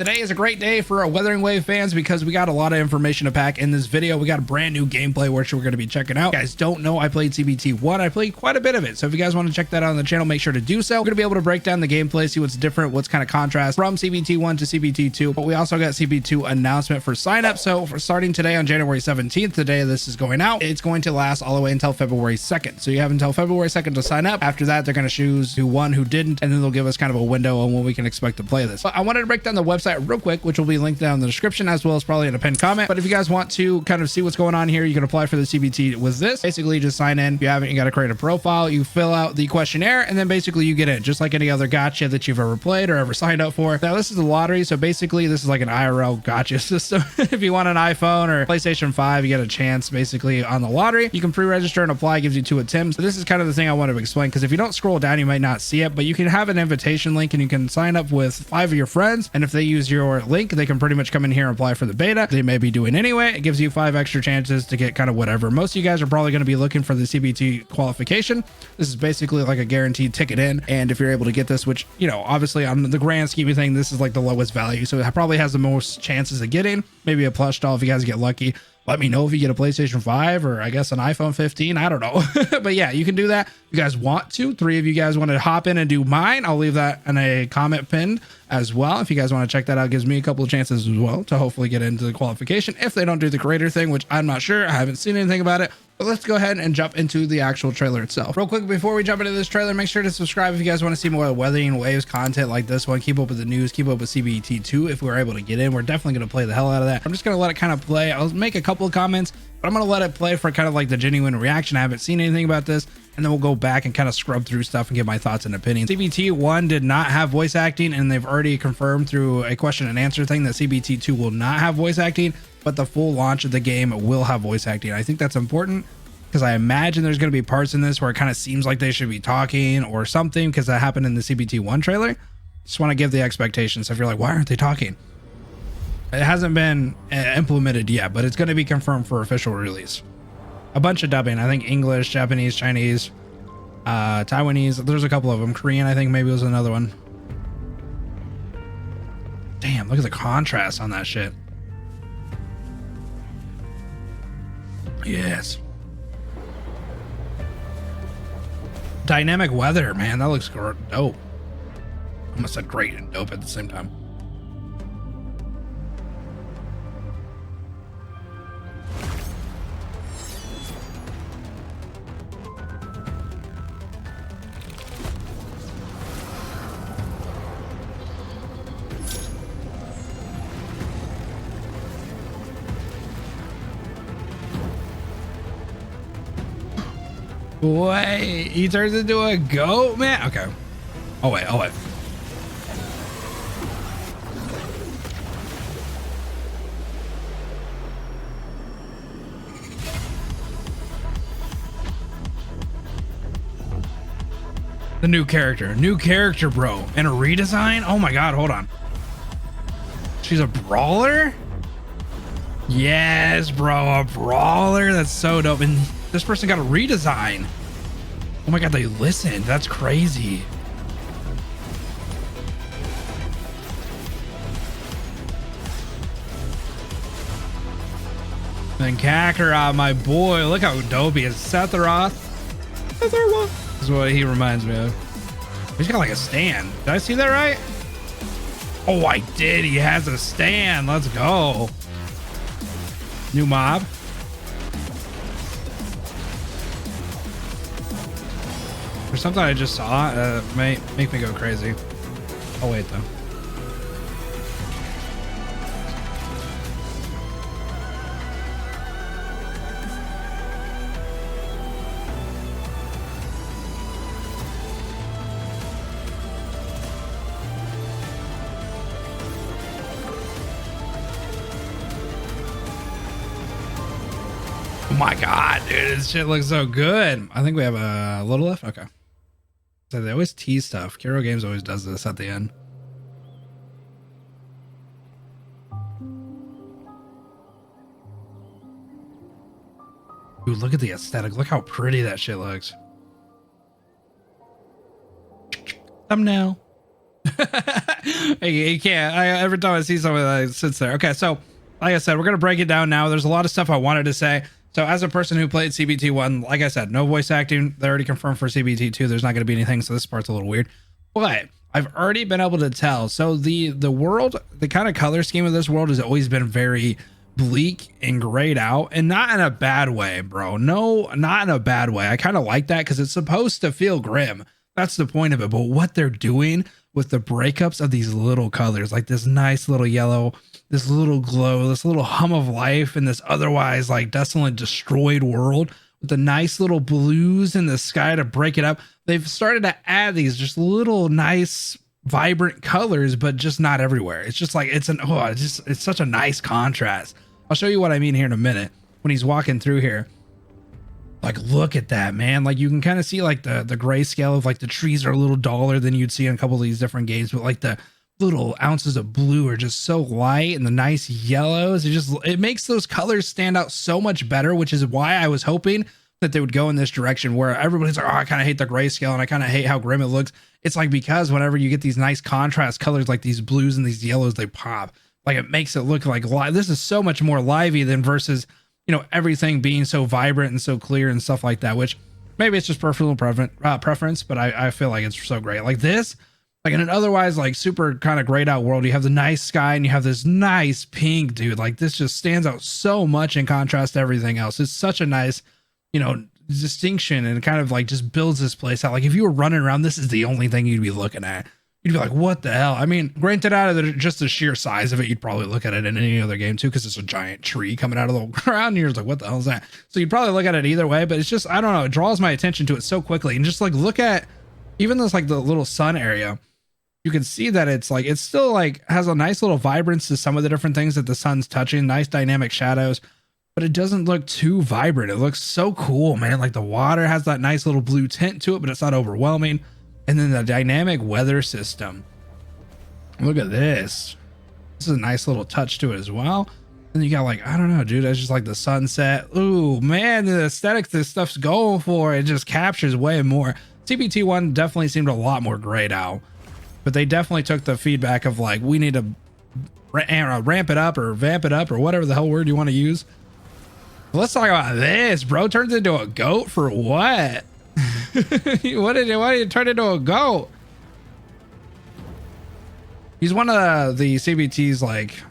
Today is a great day for our Wuthering Wave fans because we got a lot of information to pack in this video. We got a brand new gameplay which we're going to be checking out. If you guys don't know, I played CBT1. I played quite a bit of it. So if you guys want to check that out on the channel, make sure to do so. We're going to be able to break down the gameplay, see what's different, what's kind of contrast from CBT1 to CBT2. But we also got CBT2 announcement for sign up. So for starting today on January 17th, the day this is going out, it's going to last all the way until February 2nd. So you have until February 2nd to sign up. After that, they're going to choose who won, who didn't, and then they'll give us kind of a window on when we can expect to play this. But I wanted to break down the website real quick, which will be linked down in the description as well as probably in a pinned comment. But if you guys want to kind of see what's going on here, you can apply for the CBT with this. Basically, just sign in. If you haven't, you got to create a profile. You fill out the questionnaire, and then basically you get in, just like any other gotcha that you've ever played or ever signed up for. Now, this is the lottery, so basically this is like an IRL gotcha system. If you want an iPhone or PlayStation 5, you get a chance basically on the lottery. You can pre-register and apply. It gives you 2 attempts. So this is kind of the thing I want to explain, because if you don't scroll down, you might not see it, but you can have an invitation link and you can sign up with 5 of your friends, and if they use your link, they can pretty much come in here and apply for the beta. They may be doing anyway. It gives you 5 extra chances to get kind of whatever. Most of you guys are probably going to be looking for the CBT qualification. This is basically like a guaranteed ticket in, and if you're able to get this, which, you know, obviously on the grand scheme of thing, this is like the lowest value, so it probably has the most chances of getting maybe a plush doll if you guys get lucky. Let me know if you get a PlayStation 5 or I guess an iPhone 15. I don't know. But yeah, you can do that. If you guys want to, 3 of you guys want to hop in and do mine, I'll leave that in a comment pinned as well. If you guys want to check that out, it gives me a couple of chances as well to hopefully get into the qualification if they don't do the creator thing, which I'm not sure. I haven't seen anything about it. But let's go ahead and jump into the actual trailer itself. Real quick, before we jump into this trailer, make sure to subscribe if you guys want to see more Wuthering Waves content like this one. Keep up with the news, keep up with CBT2 if we're able to get in. We're definitely going to play the hell out of that. I'm just going to let it kind of play. I'll make a couple of comments, but I'm going to let it play for kind of like the genuine reaction. I haven't seen anything about this, and then we'll go back and kind of scrub through stuff and get my thoughts and opinions. CBT1 did not have voice acting, and they've already confirmed through a question and answer thing that CBT2 will not have voice acting, but the full launch of the game will have voice acting. I think that's important, because I imagine there's going to be parts in this where it kind of seems like they should be talking or something, because that happened in the CBT1 trailer. Just want to give the expectations. So if you're like, why aren't they talking? It hasn't been implemented yet, but it's going to be confirmed for official release. A bunch of dubbing. I think English, Japanese, Chinese, Taiwanese. There's a couple of them. Korean, I think maybe was another one. Damn, look at the contrast on that shit. Yes. Dynamic weather, man, that looks dope. I almost said great and dope at the same time. Wait, he turns into a goat, man? Okay. Oh wait, oh wait. The new character, bro. And a redesign? Oh my God, hold on. She's a brawler? Yes, bro, a brawler. That's so dope. And this person got a redesign. Oh my God, they listened. That's crazy. Then Kakarot, my boy. Look how dope he is. Sephiroth. This is what he reminds me of. He's got like a stand. Did I see that right? Oh, I did. He has a stand. Let's go. New mob. There's something I just saw may make me go crazy. Oh wait, though. Oh my God, dude, this shit looks so good. I think we have a little left. Okay. So they always tease stuff. Kiro Games always does this at the end. Dude, look at the aesthetic. Look how pretty that shit looks. Thumbnail. He can't. Every time I see somebody that sits there. Okay, so like I said, we're gonna break it down now. There's a lot of stuff I wanted to say. So as a person who played CBT1, like I said, no voice acting. They already confirmed for CBT2. There's not gonna be anything, so this part's a little weird. But I've already been able to tell. So the world, the kind of color scheme of this world has always been very bleak and grayed out, and not in a bad way, bro. No, not in a bad way. I kind of like that because it's supposed to feel grim. That's the point of it. But what they're doing with the breakups of these little colors, like this nice little yellow, this little glow, this little hum of life in this otherwise like desolate, destroyed world, with the nice little blues in the sky to break it up. They've started to add these just little nice vibrant colors, but just not everywhere. It's just like it's such a nice contrast. I'll show you what I mean here in a minute when he's walking through here. Like, look at that, man. Like, you can kind of see like the grayscale of like the trees are a little duller than you'd see in a couple of these different games, but like the little ounces of blue are just so light, and the nice yellows, it makes those colors stand out so much better, which is why I was hoping that they would go in this direction where everybody's like, oh, I kind of hate the grayscale and I kind of hate how grim it looks. It's like, because whenever you get these nice contrast colors like these blues and these yellows, they pop. Like, it makes it look like this is so much more lively than versus, you know, everything being so vibrant and so clear and stuff like that, which maybe it's just personal preference, but I feel like it's so great. Like this, like in an otherwise like super kind of grayed out world, you have the nice sky and you have this nice pink, dude. Like, this just stands out so much in contrast to everything else. It's such a nice, you know, distinction, and it kind of like just builds this place out. Like, if you were running around, this is the only thing you'd be looking at. You'd be like, what the hell? I mean, granted, out of just the sheer size of it, you'd probably look at it in any other game too, because it's a giant tree coming out of the ground, and you're just like, what the hell is that? So you'd probably look at it either way, but it's just, I don't know, it draws my attention to it so quickly. And just like, look at even this, like the little sun area, you can see that it's like, it's still like has a nice little vibrance to some of the different things that the sun's touching, nice dynamic shadows, but it doesn't look too vibrant. It looks so cool, man. Like, the water has that nice little blue tint to it, but it's not overwhelming. And then the dynamic weather system. Look at this. This is a nice little touch to it as well. And you got like, I don't know, dude. That's just like the sunset. Ooh, man, the aesthetics this stuff's going for, it just captures way more. CBT1 definitely seemed a lot more grayed out, but they definitely took the feedback of like, we need to ramp it up or vamp it up or whatever the hell word you want to use. Let's talk about this, bro. Turns into a goat for what? Why did you turn into a goat? He's one of the CBT's, like,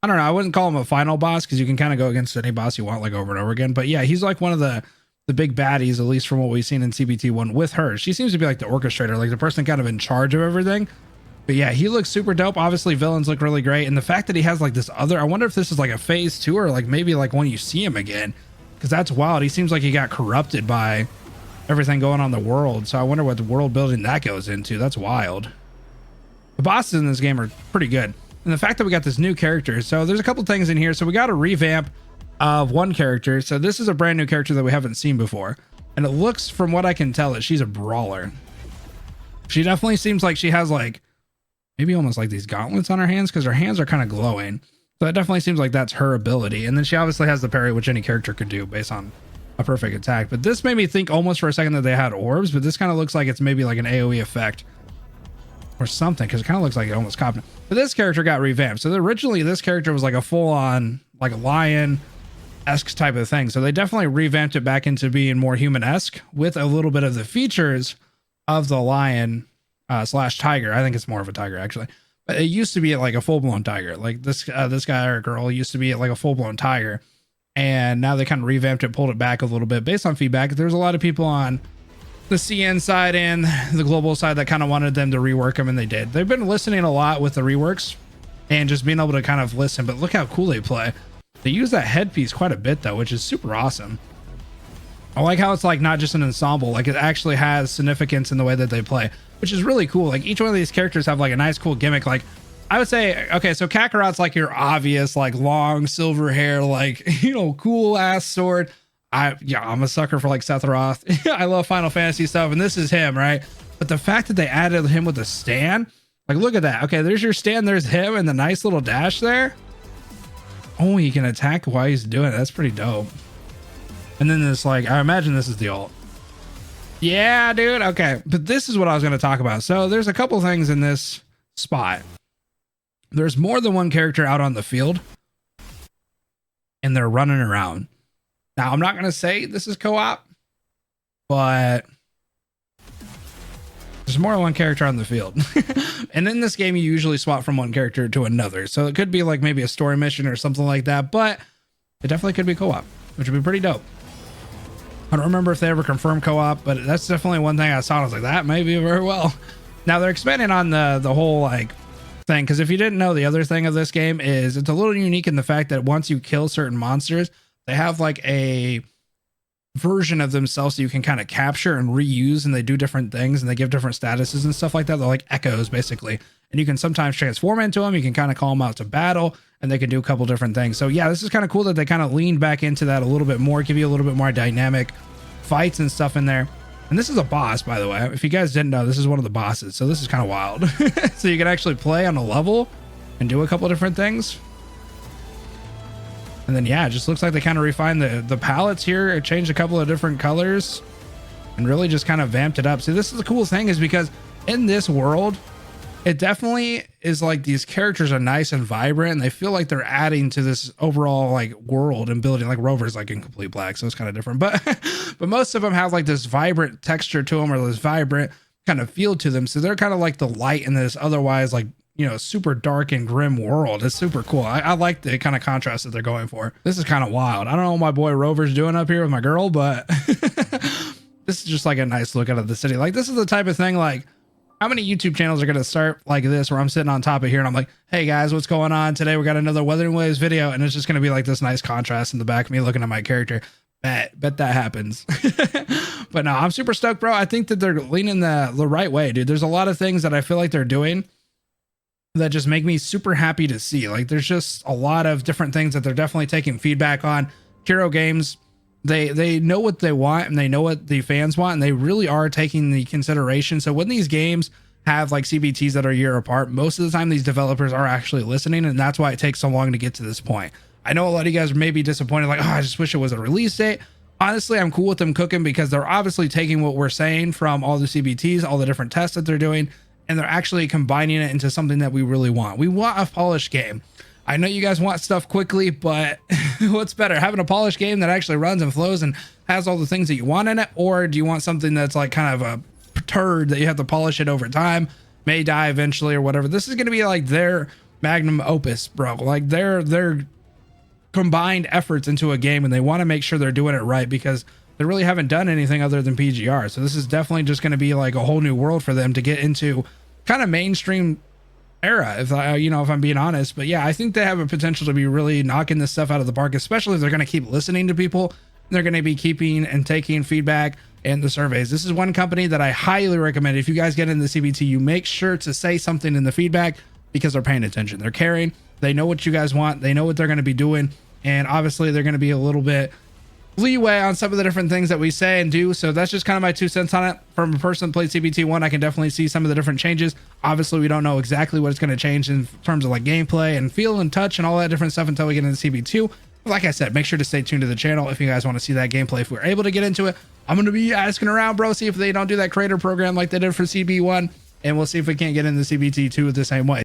I don't know, I wouldn't call him a final boss, because you can kind of go against any boss you want like over and over again, but yeah, he's like one of the big baddies, at least from what we've seen in CBT1 with her. She seems to be like the orchestrator, like the person kind of in charge of everything. But yeah, he looks super dope. Obviously villains look really great, and the fact that he has like this other, I wonder if this is like a phase 2 or like maybe like when you see him again, because that's wild. He seems like he got corrupted by everything going on in the world, so I wonder what the world building that goes into. That's wild. The bosses in this game are pretty good, and the fact that we got this new character, so there's a couple things in here. So we got a revamp of one character. So this is a brand new character that we haven't seen before, and it looks, from what I can tell, that she's a brawler. She definitely seems like she has like maybe almost like these gauntlets on her hands, because her hands are kind of glowing, so it definitely seems like that's her ability. And then she obviously has the parry, which any character could do based on a perfect attack. But this made me think almost for a second that they had orbs, but this kind of looks like it's maybe like an AoE effect or something, because it kind of looks like it almost copied. But this character got revamped. So originally this character was like a full-on like a lion-esque type of thing, so they definitely revamped it back into being more human-esque with a little bit of the features of the lion slash tiger. I think it's more of a tiger actually, but it used to be like a full-blown tiger. Like this guy or girl used to be like a full-blown tiger, and now they kind of revamped it, pulled it back a little bit based on feedback. There's a lot of people on the CN side and the global side that kind of wanted them to rework them, and they did. They've been listening a lot with the reworks and just being able to kind of listen, but look how cool they play. They use that headpiece quite a bit though, which is super awesome. I like how it's like not just an ensemble, like it actually has significance in the way that they play, which is really cool. Like each one of these characters have like a nice cool gimmick. Like I would say, okay, so Kakarot's like your obvious like long silver hair, like, you know, cool ass sword. I'm a sucker for like Sephiroth. I love Final Fantasy stuff, and this is him, right? But the fact that they added him with a stand, like look at that. Okay, there's your stand, there's him, and the nice little dash there. Oh, he can attack while he's doing it. That's pretty dope. And then this, like, I imagine this is the ult. Yeah, dude. Okay, but this is what I was going to talk about. So there's a couple things in this spot. there's more than one character out on the field and they're running around. Now, I'm not going to say this is co-op, but there's more than one character on the field. And in this game, you usually swap from one character to another. So it could be like maybe a story mission or something like that, but it definitely could be co-op, which would be pretty dope. I don't remember if they ever confirmed co-op, but that's definitely one thing I saw. I was like, that may be very well. Now they're expanding on the whole like thing, because if you didn't know, the other thing of this game is it's a little unique in the fact that once you kill certain monsters, they have like a version of themselves that you can kind of capture and reuse, and they do different things and they give different statuses and stuff like that. They're like echoes basically, and you can sometimes transform into them. You can kind of call them out to battle, and they can do a couple different things. So yeah, this is kind of cool that they kind of leaned back into that a little bit more, give you a little bit more dynamic fights and stuff in there. And this is a boss, by the way. If you guys didn't know, this is one of the bosses, so this is kind of wild. So you can actually play on a level and do a couple different things. And then yeah, it just looks like they kind of refined the palettes here. It changed a couple of different colors and really just kind of vamped it up. See, this is the cool thing, is because in this world, it definitely is like these characters are nice and vibrant, and they feel like they're adding to this overall like world and building. Like Rover's like in complete black, so it's kind of different, but most of them have like this vibrant texture to them, or this vibrant kind of feel to them. So they're kind of like the light in this otherwise like, you know, super dark and grim world. It's super cool. I like the kind of contrast that they're going for. This is kind of wild. I don't know what my boy Rover's doing up here with my girl, but this is just like a nice look out of the city. Like this is the type of thing, like how many YouTube channels are going to start like this, where I'm sitting on top of here and I'm like, hey guys, what's going on today? We got another Wuthering Waves video, and it's just going to be like this nice contrast in the back of me looking at my character. Bet that happens. But no, I'm super stoked, bro. I think that they're leaning the right way, dude. There's a lot of things that I feel like they're doing that just make me super happy to see. Like there's just a lot of different things that they're definitely taking feedback on. Hero Games, they know what they want, and they know what the fans want, and they really are taking the consideration. So when these games have like CBTs that are a year apart, most of the time these developers are actually listening, and that's why it takes so long to get to this point. I know a lot of you guys may be disappointed, like, oh, I just wish it was a release date. Honestly, I'm cool with them cooking, because they're obviously taking what we're saying from all the CBTs, all the different tests that they're doing, and they're actually combining it into something that we really want. We want a polished game. I know you guys want stuff quickly, but what's better, having a polished game that actually runs and flows and has all the things that you want in it, or do you want something that's like kind of a turd that you have to polish it over time, may die eventually or whatever? This is going to be like their magnum opus, bro. Like their combined efforts into a game, and they want to make sure they're doing it right, because they really haven't done anything other than PGR. So this is definitely just going to be like a whole new world for them to get into, kind of mainstream era, if I'm being honest. But yeah, I think they have a potential to be really knocking this stuff out of the park, especially if they're going to keep listening to people. They're going to be keeping and taking feedback and the surveys. This is one company that I highly recommend. If you guys get into CBT, you make sure to say something in the feedback, because they're paying attention, they're caring, they know what you guys want, they know what they're going to be doing, and obviously they're going to be a little bit leeway on some of the different things that we say and do. So that's just kind of my 2 cents on it. From a person that played CBT1, I can definitely see some of the different changes. Obviously, we don't know exactly what it's going to change in terms of like gameplay and feel and touch and all that different stuff until we get into CB2. But like I said, make sure to stay tuned to the channel if you guys want to see that gameplay. If we're able to get into it, I'm going to be asking around, bro, see if they don't do that creator program like they did for CB1, and we'll see if we can't get into CBT2 the same way.